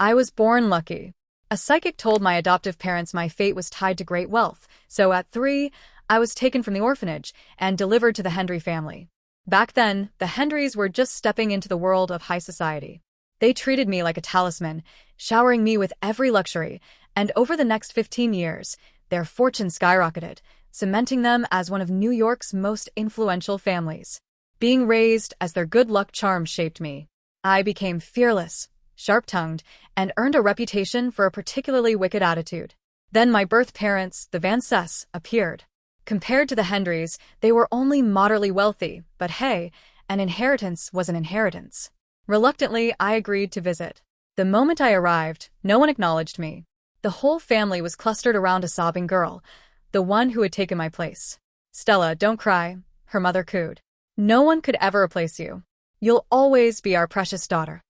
I was born lucky. A psychic told my adoptive parents my fate was tied to great wealth, so at 3, I was taken from the orphanage and delivered to the Hendrie family. Back then, the Hendries were just stepping into the world of high society. They treated me like a talisman, showering me with every luxury, and over the next 15 years, their fortune skyrocketed, cementing them as one of New York's most influential families. Being raised as their good luck charm shaped me. I became fearless, sharp-tongued, and earned a reputation for a particularly wicked attitude. Then my birth parents, the Vances, appeared. Compared to the Hendries, they were only moderately wealthy, but hey, an inheritance was an inheritance. Reluctantly, I agreed to visit. The moment I arrived, no one acknowledged me. The whole family was clustered around a sobbing girl, the one who had taken my place. "Stella, don't cry," her mother cooed. "No one could ever replace you. You'll always be our precious daughter."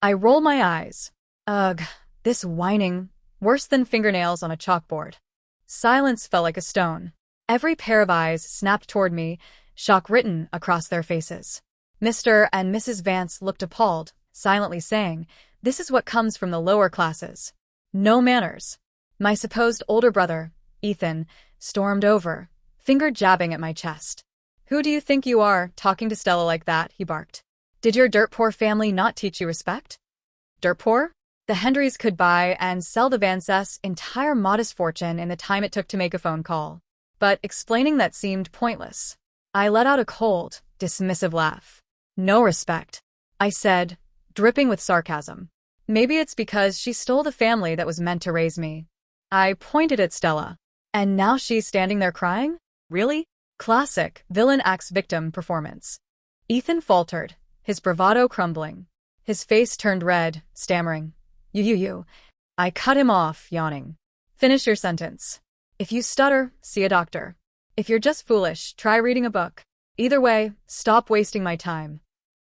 I roll my eyes. Ugh, this whining, worse than fingernails on a chalkboard. Silence fell like a stone. Every pair of eyes snapped toward me, shock written across their faces. Mr. and Mrs. Vance looked appalled, silently saying, "This is what comes from the lower classes. No manners." My supposed older brother, Ethan, stormed over, finger jabbing at my chest. "Who do you think you are, talking to Stella like that?" he barked. "Did your dirt-poor family not teach you respect?" Dirt-poor? The Hendries could buy and sell the Vances' entire modest fortune in the time it took to make a phone call. But explaining that seemed pointless. I let out a cold, dismissive laugh. "No respect," I said, dripping with sarcasm. "Maybe it's because she stole the family that was meant to raise me." I pointed at Stella. "And now she's standing there crying? Really?" Classic villain acts victim performance. Ethan faltered, his bravado crumbling. His face turned red, stammering. You. I cut him off, yawning. "Finish your sentence. If you stutter, see a doctor. If you're just foolish, try reading a book. Either way, stop wasting my time."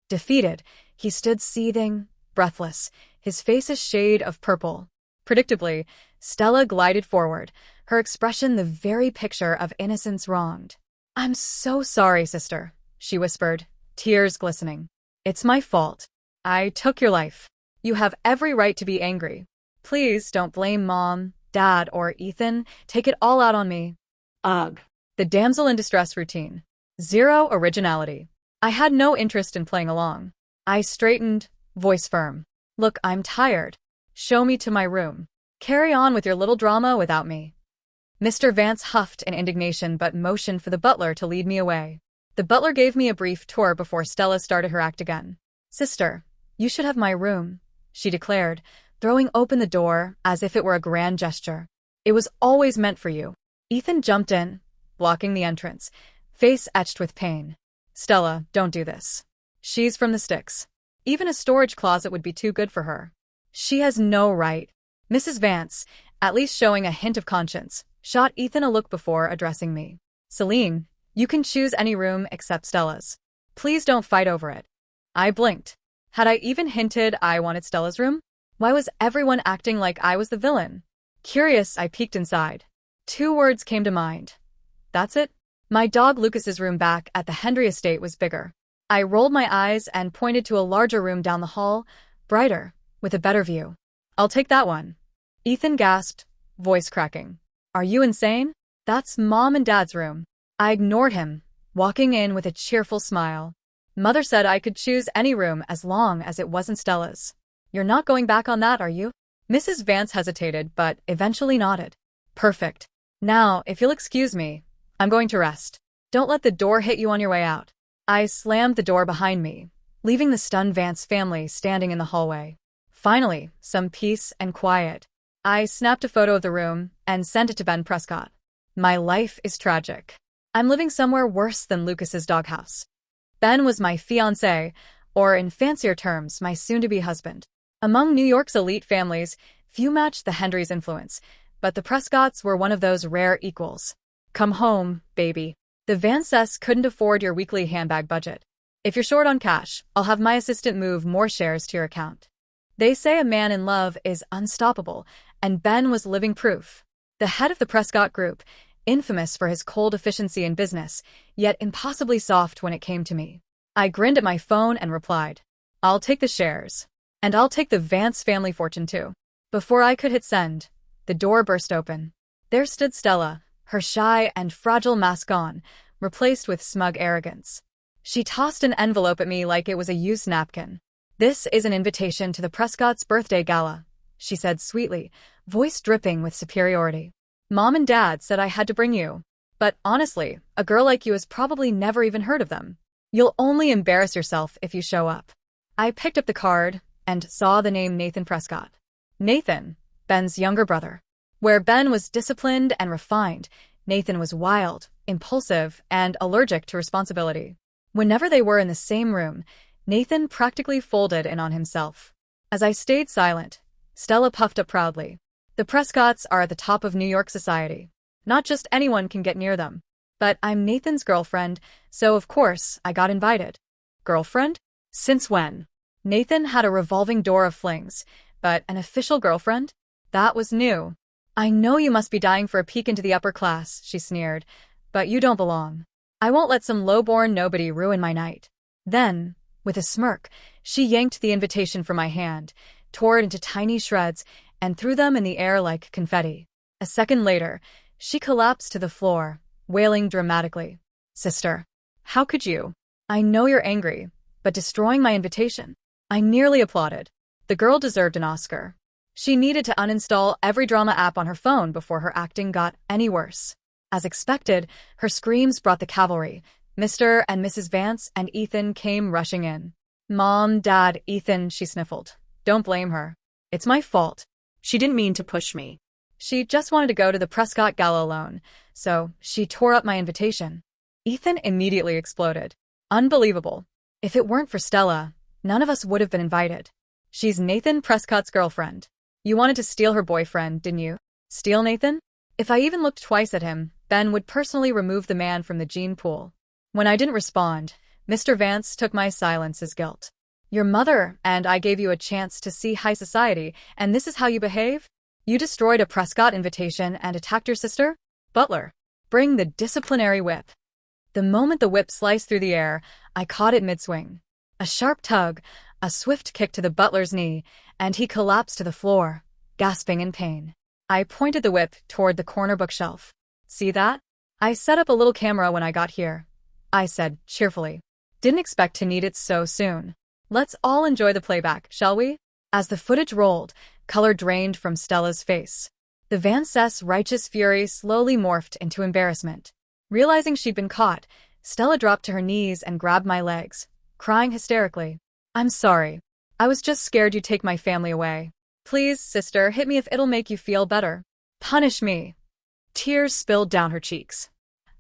Defeated, he stood seething, breathless, his face a shade of purple. Predictably, Stella glided forward, her expression the very picture of innocence wronged. "I'm so sorry, sister," she whispered, tears glistening. "It's my fault. I took your life. You have every right to be angry. Please don't blame Mom, Dad, or Ethan. Take it all out on me." Ugh. The damsel in distress routine. Zero originality. I had no interest in playing along. I straightened, voice firm. "Look, I'm tired. Show me to my room. Carry on with your little drama without me." Mr. Vance huffed in indignation but motioned for the butler to lead me away. The butler gave me a brief tour before Stella started her act again. "Sister, you should have my room," she declared, throwing open the door as if it were a grand gesture. "It was always meant for you." Ethan jumped in, blocking the entrance, face etched with pain. "Stella, don't do this. She's from the sticks. Even a storage closet would be too good for her. She has no right." Mrs. Vance, at least showing a hint of conscience, shot Ethan a look before addressing me. "Selene, you can choose any room except Stella's. Please don't fight over it." I blinked. Had I even hinted I wanted Stella's room? Why was everyone acting like I was the villain? Curious, I peeked inside. 2 words came to mind. That's it. My dog Lucas's room back at the Hendrie estate was bigger. I rolled my eyes and pointed to a larger room down the hall, brighter, with a better view. "I'll take that one." Ethan gasped, voice cracking. "Are you insane? That's Mom and Dad's room." I ignored him, walking in with a cheerful smile. "Mother said I could choose any room as long as it wasn't Stella's. You're not going back on that, are you?" Mrs. Vance hesitated, but eventually nodded. "Perfect. Now, if you'll excuse me, I'm going to rest. Don't let the door hit you on your way out." I slammed the door behind me, leaving the stunned Vance family standing in the hallway. Finally, some peace and quiet. I snapped a photo of the room and sent it to Ben Prescott. My life is tragic. I'm living somewhere worse than Lucas's doghouse. Ben was my fiancé, or in fancier terms, my soon-to-be husband. Among New York's elite families, few matched the Hendries' influence, but the Prescotts were one of those rare equals. "Come home, baby. The Vances couldn't afford your weekly handbag budget. If you're short on cash, I'll have my assistant move more shares to your account." They say a man in love is unstoppable, and Ben was living proof. The head of the Prescott Group, infamous for his cold efficiency in business, yet impossibly soft when it came to me. I grinned at my phone and replied, "I'll take the shares." And I'll take the Vance family fortune too. Before I could hit send, the door burst open. There stood Stella, her shy and fragile mask gone, replaced with smug arrogance. She tossed an envelope at me like it was a used napkin. "This is an invitation to the Prescott's birthday gala," she said sweetly, voice dripping with superiority. "Mom and Dad said I had to bring you. But honestly, a girl like you has probably never even heard of them. You'll only embarrass yourself if you show up." I picked up the card and saw the name Nathan Prescott. Nathan, Ben's younger brother. Where Ben was disciplined and refined, Nathan was wild, impulsive, and allergic to responsibility. Whenever they were in the same room, Nathan practically folded in on himself. As I stayed silent, Stella puffed up proudly. "The Prescotts are at the top of New York society. Not just anyone can get near them. But I'm Nathan's girlfriend, so of course I got invited." "Girlfriend? Since when?" Nathan had a revolving door of flings, but an official girlfriend? That was new. "I know you must be dying for a peek into the upper class," she sneered, "but you don't belong. I won't let some low-born nobody ruin my night." Then, with a smirk, she yanked the invitation from my hand, tore it into tiny shreds, and threw them in the air like confetti. A second later, she collapsed to the floor, wailing dramatically. "Sister, how could you? I know you're angry, but destroying my invitation." I nearly applauded. The girl deserved an Oscar. She needed to uninstall every drama app on her phone before her acting got any worse. As expected, her screams brought the cavalry. Mr. and Mrs. Vance and Ethan came rushing in. "Mom, Dad, Ethan," she sniffled. "Don't blame her. It's my fault. She didn't mean to push me. She just wanted to go to the Prescott Gala alone, so she tore up my invitation." Ethan immediately exploded. "Unbelievable. If it weren't for Stella, none of us would have been invited. She's Nathan Prescott's girlfriend. You wanted to steal her boyfriend, didn't you?" "Steal Nathan?" If I even looked twice at him, Ben would personally remove the man from the gene pool. When I didn't respond, Mr. Vance took my silence as guilt. "Your mother and I gave you a chance to see high society, and this is how you behave? You destroyed a Prescott invitation and attacked your sister? Butler, bring the disciplinary whip." The moment the whip sliced through the air, I caught it mid-swing. A sharp tug, a swift kick to the butler's knee, and he collapsed to the floor, gasping in pain. I pointed the whip toward the corner bookshelf. "See that? I set up a little camera when I got here," I said cheerfully. "Didn't expect to need it so soon. Let's all enjoy the playback, shall we?" As the footage rolled, color drained from Stella's face. The Vance's righteous fury slowly morphed into embarrassment. Realizing she'd been caught, Stella dropped to her knees and grabbed my legs, crying hysterically. "I'm sorry. I was just scared you'd take my family away. Please, sister, hit me if it'll make you feel better. Punish me." Tears spilled down her cheeks.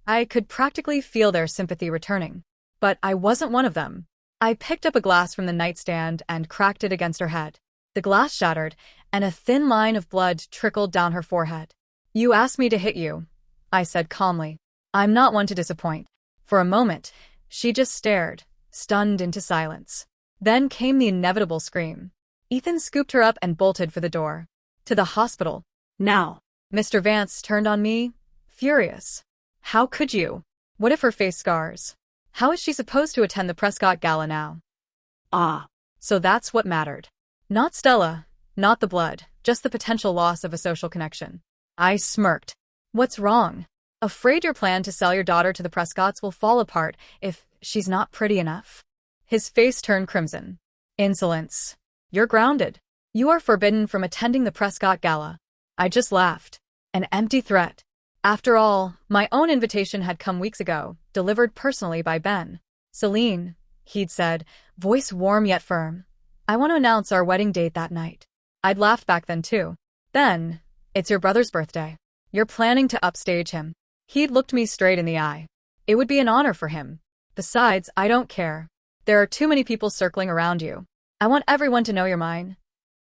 I could practically feel their sympathy returning. But I wasn't one of them. I picked up a glass from the nightstand and cracked it against her head. The glass shattered, and a thin line of blood trickled down her forehead. "You asked me to hit you," I said calmly. "I'm not one to disappoint." For a moment, she just stared, stunned into silence. Then came the inevitable scream. Ethan scooped her up and bolted for the door. "To the hospital. Now." Mr. Vance turned on me, furious. "How could you? What if her face scars? How is she supposed to attend the Prescott Gala now?" "Ah. So that's what mattered. Not Stella, not the blood, just the potential loss of a social connection." I smirked. "What's wrong? Afraid your plan to sell your daughter to the Prescotts will fall apart if she's not pretty enough?" His face turned crimson. "Insolence. You're grounded. You are forbidden from attending the Prescott Gala." I just laughed. An empty threat. After all, my own invitation had come weeks ago, delivered personally by Ben. "Selene," he'd said, voice warm yet firm. "I want to announce our wedding date that night." I'd laughed back then too. "Ben, it's your brother's birthday. You're planning to upstage him." He'd looked me straight in the eye. "It would be an honor for him. Besides, I don't care. There are too many people circling around you. I want everyone to know you're mine."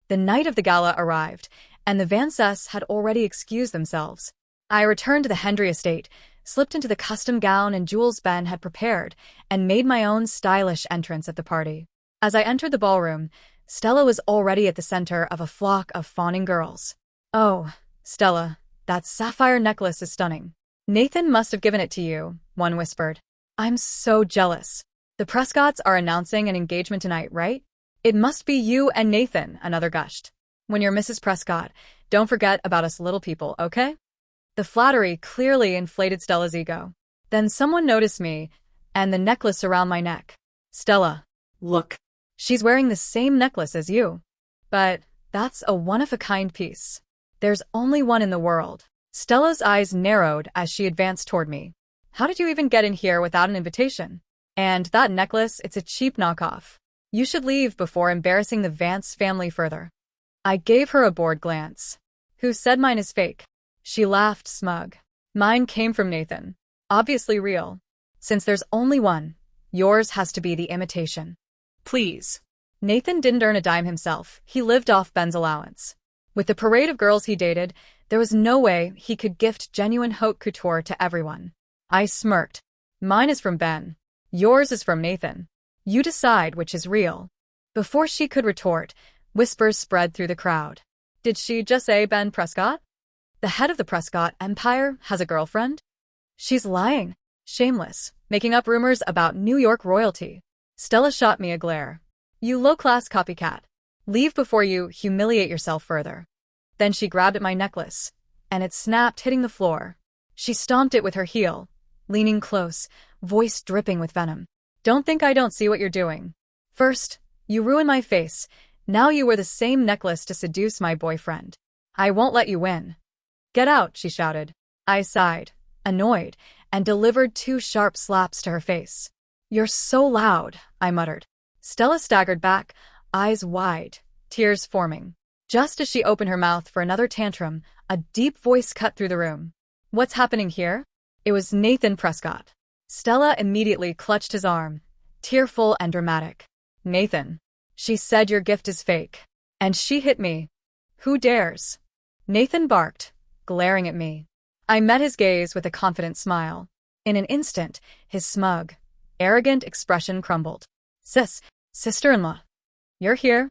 The night of the gala arrived, and the Vances had already excused themselves. I returned to the Hendrie estate, slipped into the custom gown and jewels Ben had prepared, and made my own stylish entrance at the party. As I entered the ballroom, Stella was already at the center of a flock of fawning girls. "Oh, Stella, that sapphire necklace is stunning. Nathan must have given it to you," one whispered. "I'm so jealous. The Prescotts are announcing an engagement tonight, right?" It must be you and Nathan, another gushed. When you're Mrs. Prescott, don't forget about us little people, okay? The flattery clearly inflated Stella's ego. Then someone noticed me, and the necklace around my neck. Stella. Look. She's wearing the same necklace as you. But that's a one-of-a-kind piece. There's only one in the world. Stella's eyes narrowed as she advanced toward me. How did you even get in here without an invitation? And that necklace, it's a cheap knockoff. You should leave before embarrassing the Vance family further. I gave her a bored glance. Who said mine is fake? She laughed smug. Mine came from Nathan. Obviously real. Since there's only one, yours has to be the imitation. Please. Nathan didn't earn a dime himself. He lived off Ben's allowance. With the parade of girls he dated, there was no way he could gift genuine haute couture to everyone. I smirked. Mine is from Ben. Yours is from Nathan. You decide which is real. Before she could retort, whispers spread through the crowd. Did she just say Ben Prescott? The head of the Prescott empire has a girlfriend? She's lying. Shameless. Making up rumors about New York royalty. Stella shot me a glare. You low-class copycat. Leave before you humiliate yourself further. Then she grabbed at my necklace, and it snapped, hitting the floor. She stomped it with her heel, leaning close, voice dripping with venom. Don't think I don't see what you're doing. First, you ruined my face. Now you wear the same necklace to seduce my boyfriend. I won't let you win. Get out, she shouted. I sighed, annoyed, and delivered 2 sharp slaps to her face. You're so loud, I muttered. Stella staggered back, eyes wide, tears forming. Just as she opened her mouth for another tantrum, a deep voice cut through the room. What's happening here? It was Nathan Prescott. Stella immediately clutched his arm, tearful and dramatic. Nathan. She said your gift is fake. And she hit me. Who dares? Nathan barked, glaring at me. I met his gaze with a confident smile. In an instant, his smug, arrogant expression crumbled. Sister-in-law. You're here?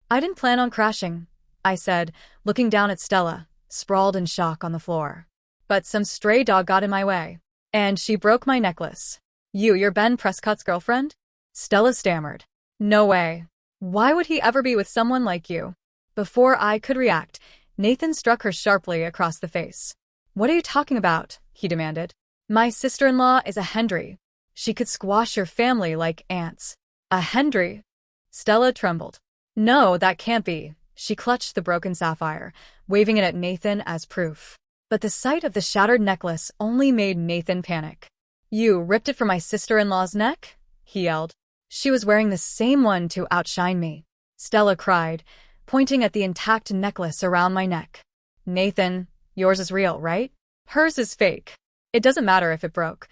I didn't plan on crashing, I said, looking down at Stella, sprawled in shock on the floor. But some stray dog got in my way. And she broke my necklace. You're Ben Prescott's girlfriend? Stella stammered. No way. Why would he ever be with someone like you? Before I could react, Nathan struck her sharply across the face. What are you talking about? He demanded. My sister-in-law is a Hendrie. She could squash your family like ants. A Hendrie? Stella trembled. No, that can't be. She clutched the broken sapphire, waving it at Nathan as proof. But the sight of the shattered necklace only made Nathan panic. You ripped it from my sister-in-law's neck? He yelled. She was wearing the same one to outshine me. Stella cried, pointing at the intact necklace around my neck. Nathan, yours is real, right? Hers is fake. It doesn't matter if it broke.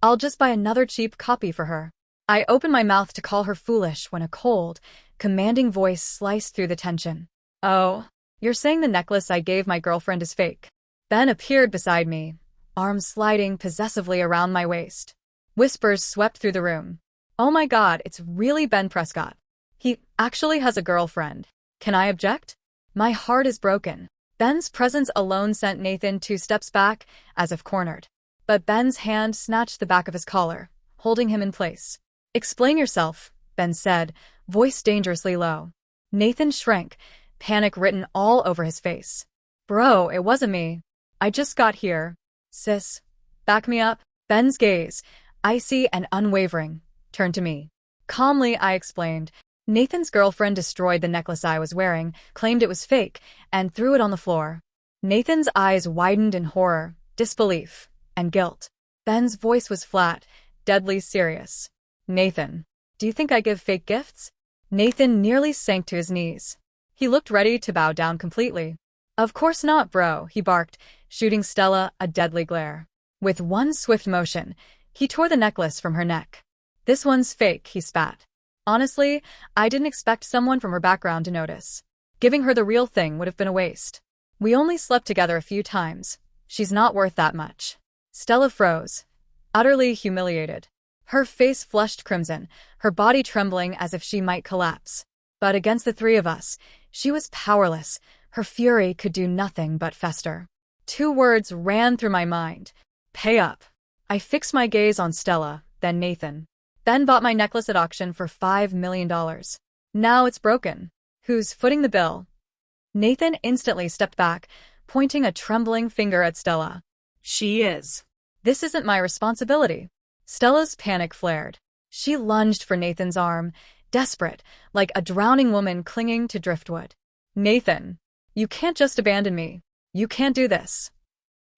I'll just buy another cheap copy for her. I opened my mouth to call her foolish when a cold, commanding voice sliced through the tension. Oh, you're saying the necklace I gave my girlfriend is fake? Ben appeared beside me, arms sliding possessively around my waist. Whispers swept through the room. Oh my God, it's really Ben Prescott. He actually has a girlfriend. Can I object? My heart is broken. Ben's presence alone sent Nathan 2 steps back, as if cornered. But Ben's hand snatched the back of his collar, holding him in place. Explain yourself, Ben said, voice dangerously low. Nathan shrank, panic written all over his face. Bro, it wasn't me. I just got here. Sis, back me up. Ben's gaze, icy and unwavering, turned to me. Calmly, I explained. Nathan's girlfriend destroyed the necklace I was wearing, claimed it was fake, and threw it on the floor. Nathan's eyes widened in horror, disbelief, and guilt. Ben's voice was flat, deadly serious. Nathan, do you think I give fake gifts? Nathan nearly sank to his knees. He looked ready to bow down completely. Of course not, bro, he barked, shooting Stella a deadly glare. With one swift motion, he tore the necklace from her neck. This one's fake, he spat. Honestly, I didn't expect someone from her background to notice. Giving her the real thing would have been a waste. We only slept together a few times. She's not worth that much. Stella froze, utterly humiliated. Her face flushed crimson, her body trembling as if she might collapse. But against the 3 of us, she was powerless. Her fury could do nothing but fester. 2 words ran through my mind. Pay up. I fixed my gaze on Stella, then Nathan. Ben bought my necklace at auction for $5 million. Now it's broken. Who's footing the bill? Nathan instantly stepped back, pointing a trembling finger at Stella. She is. This isn't my responsibility. Stella's panic flared. She lunged for Nathan's arm, desperate, like a drowning woman clinging to driftwood. Nathan, you can't just abandon me. You can't do this.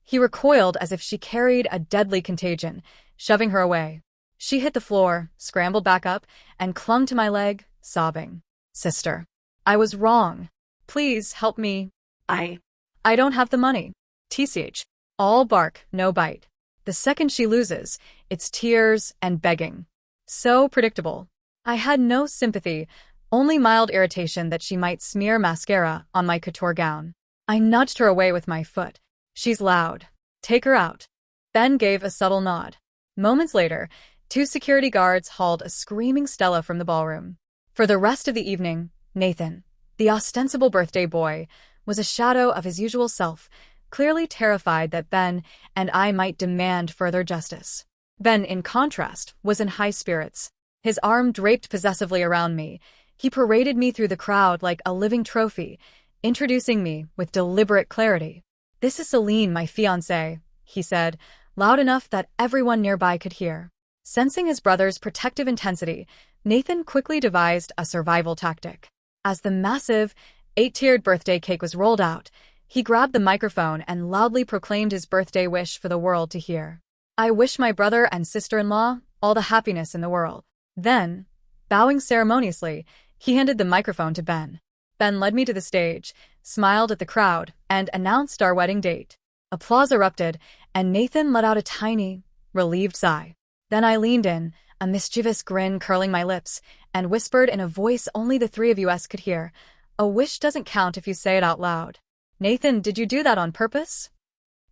He recoiled as if she carried a deadly contagion, shoving her away. She hit the floor, scrambled back up, and clung to my leg, sobbing. Sister, I was wrong. Please help me. I don't have the money. TCH. All bark, no bite. The second she loses, it's tears and begging. So predictable. I had no sympathy, only mild irritation that she might smear mascara on my couture gown. I nudged her away with my foot. She's loud. Take her out. Ben gave a subtle nod. Moments later, 2 security guards hauled a screaming Stella from the ballroom. For the rest of the evening, Nathan, the ostensible birthday boy, was a shadow of his usual self, clearly terrified that Ben and I might demand further justice. Ben, in contrast, was in high spirits. His arm draped possessively around me. He paraded me through the crowd like a living trophy, introducing me with deliberate clarity. This is Selene, my fiancée, he said, loud enough that everyone nearby could hear. Sensing his brother's protective intensity, Nathan quickly devised a survival tactic. As the massive, 8-tiered birthday cake was rolled out, he grabbed the microphone and loudly proclaimed his birthday wish for the world to hear. I wish my brother and sister-in-law all the happiness in the world. Then, bowing ceremoniously, he handed the microphone to Ben. Ben led me to the stage, smiled at the crowd, and announced our wedding date. Applause erupted, and Nathan let out a tiny, relieved sigh. Then I leaned in, a mischievous grin curling my lips, and whispered in a voice only the 3 of us could hear, "A wish doesn't count if you say it out loud." Nathan, did you do that on purpose?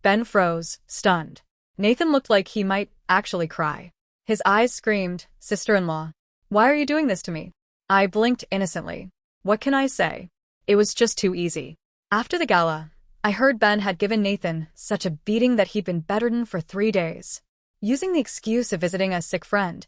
Ben froze, stunned. Nathan looked like he might actually cry. His eyes screamed, "Sister-in-law, why are you doing this to me?" I blinked innocently. What can I say? It was just too easy. After the gala, I heard Ben had given Nathan such a beating that he'd been bedridden for 3 days. Using the excuse of visiting a sick friend,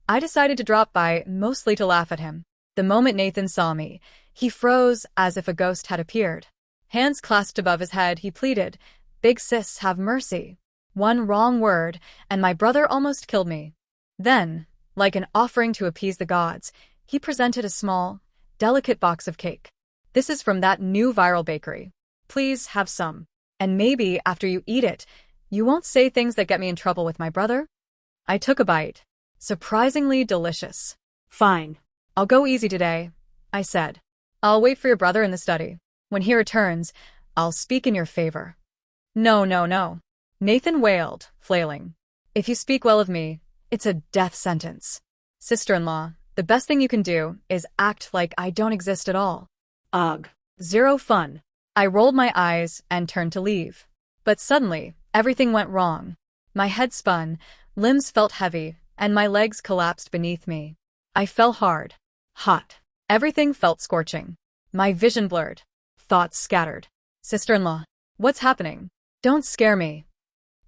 I decided to drop by, mostly to laugh at him. The moment Nathan saw me, he froze as if a ghost had appeared. Hands clasped above his head, he pleaded, "Big sis, have mercy. One wrong word, and my brother almost killed me." Then, like an offering to appease the gods, he presented a small, delicate box of cake. "This is from that new viral bakery. Please have some. And maybe after you eat it, you won't say things that get me in trouble with my brother." I took a bite. Surprisingly delicious. "Fine. I'll go easy today," I said. "I'll wait for your brother in the study. When he returns, I'll speak in your favor." "No, no, no," Nathan wailed, flailing. "If you speak well of me, it's a death sentence. Sister-in-law, the best thing you can do is act like I don't exist at all." Ugh. Zero fun. I rolled my eyes and turned to leave. But suddenly, everything went wrong. My head spun, limbs felt heavy, and my legs collapsed beneath me. I fell hard. Hot. Everything felt scorching. My vision blurred. Thoughts scattered. "Sister-in-law, what's happening? Don't scare me."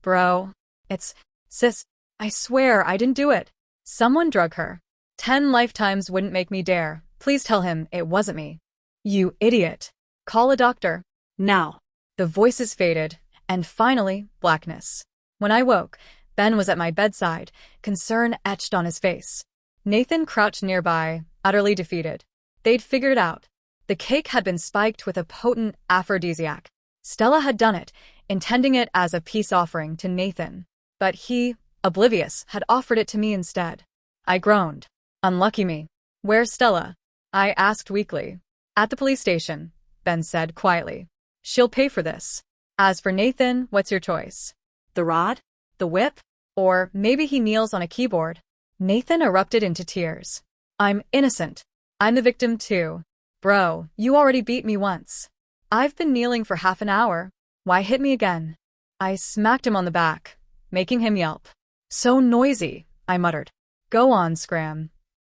"Bro. It's... Sis, I swear I didn't do it. Someone drug her. 10 lifetimes wouldn't make me dare. Please tell him it wasn't me." "You idiot. Call a doctor. Now." The voices faded, and finally, blackness. When I woke, Ben was at my bedside, concern etched on his face. Nathan crouched nearby, utterly defeated. They'd figured it out. The cake had been spiked with a potent aphrodisiac. Stella had done it, intending it as a peace offering to Nathan. But he, oblivious, had offered it to me instead. I groaned. Unlucky me. "Where's Stella?" I asked weakly. "At the police station," Ben said quietly. "She'll pay for this. As for Nathan, what's your choice? The rod? The whip? Or maybe he kneels on a keyboard?" Nathan erupted into tears. "I'm innocent. I'm the victim too. Bro, you already beat me once. I've been kneeling for half an hour. Why hit me again?" I smacked him on the back, making him yelp. "So noisy," I muttered. "Go on, Scram."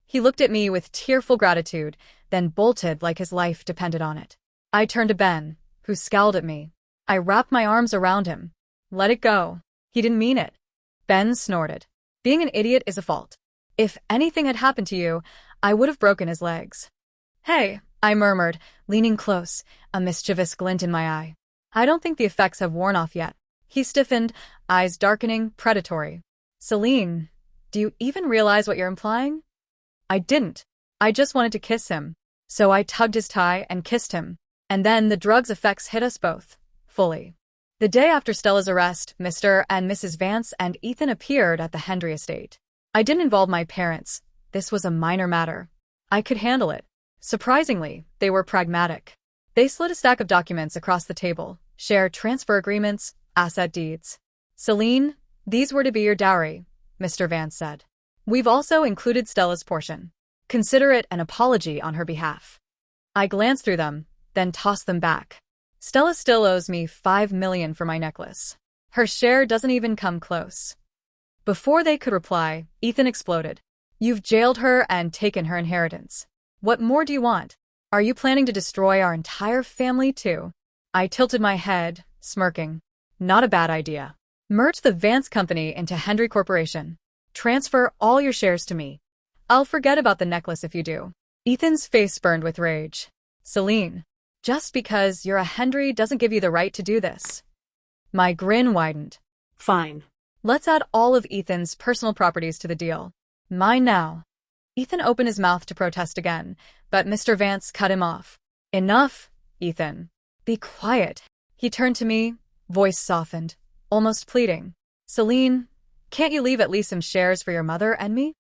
He looked at me with tearful gratitude, then bolted like his life depended on it. I turned to Ben, who scowled at me. I wrapped my arms around him. "Let it go. He didn't mean it." Ben snorted. "Being an idiot is a fault. If anything had happened to you, I would have broken his legs." Hey, I murmured, leaning close, a mischievous glint in my eye. I don't think the effects have worn off yet. He stiffened, eyes darkening, predatory. Selene, do you even realize what you're implying? I didn't. I just wanted to kiss him. So I tugged his tie and kissed him. And then the drug's effects hit us both. Fully. The day after Stella's arrest, Mr. and Mrs. Vance and Ethan appeared at the Hendrie estate. I didn't involve my parents. This was a minor matter. I could handle it. Surprisingly, they were pragmatic. They slid a stack of documents across the table, share transfer agreements, asset deeds. Selene, these were to be your dowry, Mr. Vance said. We've also included Stella's portion. Consider it an apology on her behalf. I glanced through them, then tossed them back. Stella still owes me $5 million for my necklace. Her share doesn't even come close. Before they could reply, Ethan exploded. You've jailed her and taken her inheritance. What more do you want? Are you planning to destroy our entire family too? I tilted my head, smirking. Not a bad idea. Merge the Vance Company into Hendrie Corporation. Transfer all your shares to me. I'll forget about the necklace if you do. Ethan's face burned with rage. Selene, just because you're a Hendrie doesn't give you the right to do this. My grin widened. Fine. Let's add all of Ethan's personal properties to the deal. Mine now. Ethan opened his mouth to protest again, but Mr. Vance cut him off. Enough, Ethan. Be quiet. He turned to me, voice softened, almost pleading. Selene, can't you leave at least some shares for your mother and me?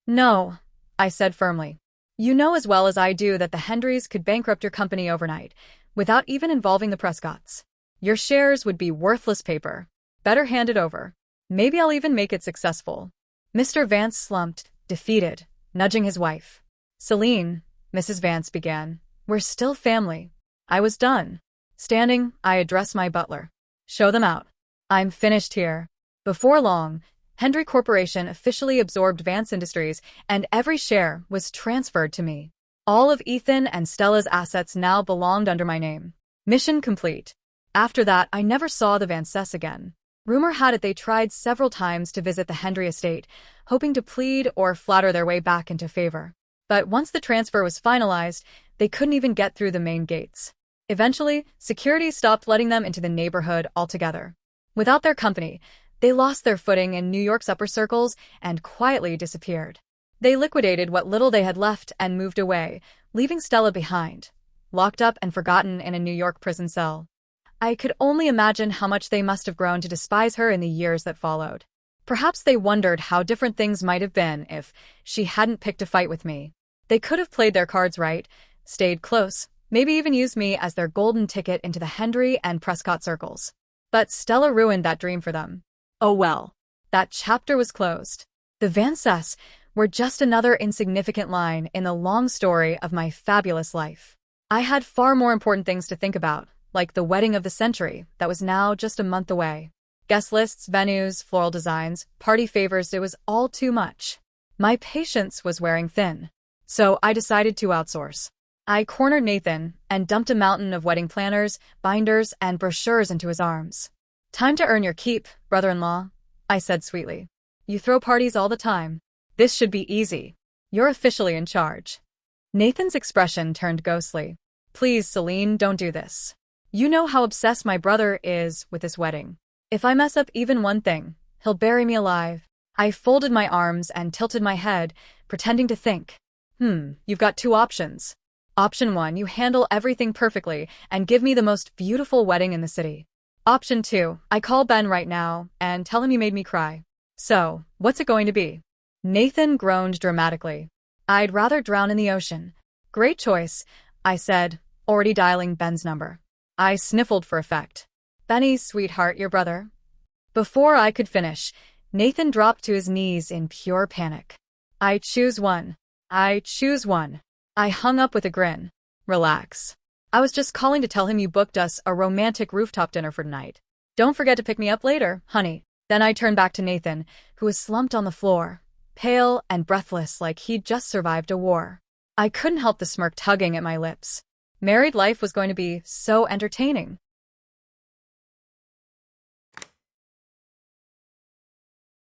No, I said firmly. You know as well as I do that the Hendries could bankrupt your company overnight, without even involving the Prescotts. Your shares would be worthless paper. Better hand it over. Maybe I'll even make it successful. Mr. Vance slumped, defeated, nudging his wife. Selene, Mrs. Vance began, we're still family. I was done. Standing, I addressed my butler. Show them out. I'm finished here. Before long, Hendrie Corporation officially absorbed Vance Industries, and every share was transferred to me. All of Ethan and Stella's assets now belonged under my name. Mission complete. After that, I never saw the Vances again. Rumor had it they tried several times to visit the Hendrie estate, hoping to plead or flatter their way back into favor. But once the transfer was finalized, they couldn't even get through the main gates. Eventually, security stopped letting them into the neighborhood altogether. Without their company, they lost their footing in New York's upper circles and quietly disappeared. They liquidated what little they had left and moved away, leaving Stella behind, locked up and forgotten in a New York prison cell. I could only imagine how much they must have grown to despise her in the years that followed. Perhaps they wondered how different things might have been if she hadn't picked a fight with me. They could have played their cards right, stayed close, maybe even used me as their golden ticket into the Hendrie and Prescott circles. But Stella ruined that dream for them. Oh well. That chapter was closed. The Vances were just another insignificant line in the long story of my fabulous life. I had far more important things to think about, like the wedding of the century that was now just a month away. Guest lists, venues, floral designs, party favors, it was all too much. My patience was wearing thin. So I decided to outsource. I cornered Nathan and dumped a mountain of wedding planners, binders, and brochures into his arms. Time to earn your keep, brother-in-law, I said sweetly. You throw parties all the time. This should be easy. You're officially in charge. Nathan's expression turned ghostly. Please, Selene, don't do this. You know how obsessed my brother is with this wedding. If I mess up even one thing, he'll bury me alive. I folded my arms and tilted my head, pretending to think. You've got two options. Option 1, you handle everything perfectly and give me the most beautiful wedding in the city. Option 2, I call Ben right now and tell him you made me cry. So, what's it going to be? Nathan groaned dramatically. I'd rather drown in the ocean. Great choice, I said, already dialing Ben's number. I sniffled for effect. Benny, sweetheart, your brother. Before I could finish, Nathan dropped to his knees in pure panic. I choose one. I choose one. I hung up with a grin. Relax. I was just calling to tell him you booked us a romantic rooftop dinner for tonight. Don't forget to pick me up later, honey. Then I turned back to Nathan, who was slumped on the floor, pale and breathless like he'd just survived a war. I couldn't help the smirk tugging at my lips. Married life was going to be so entertaining.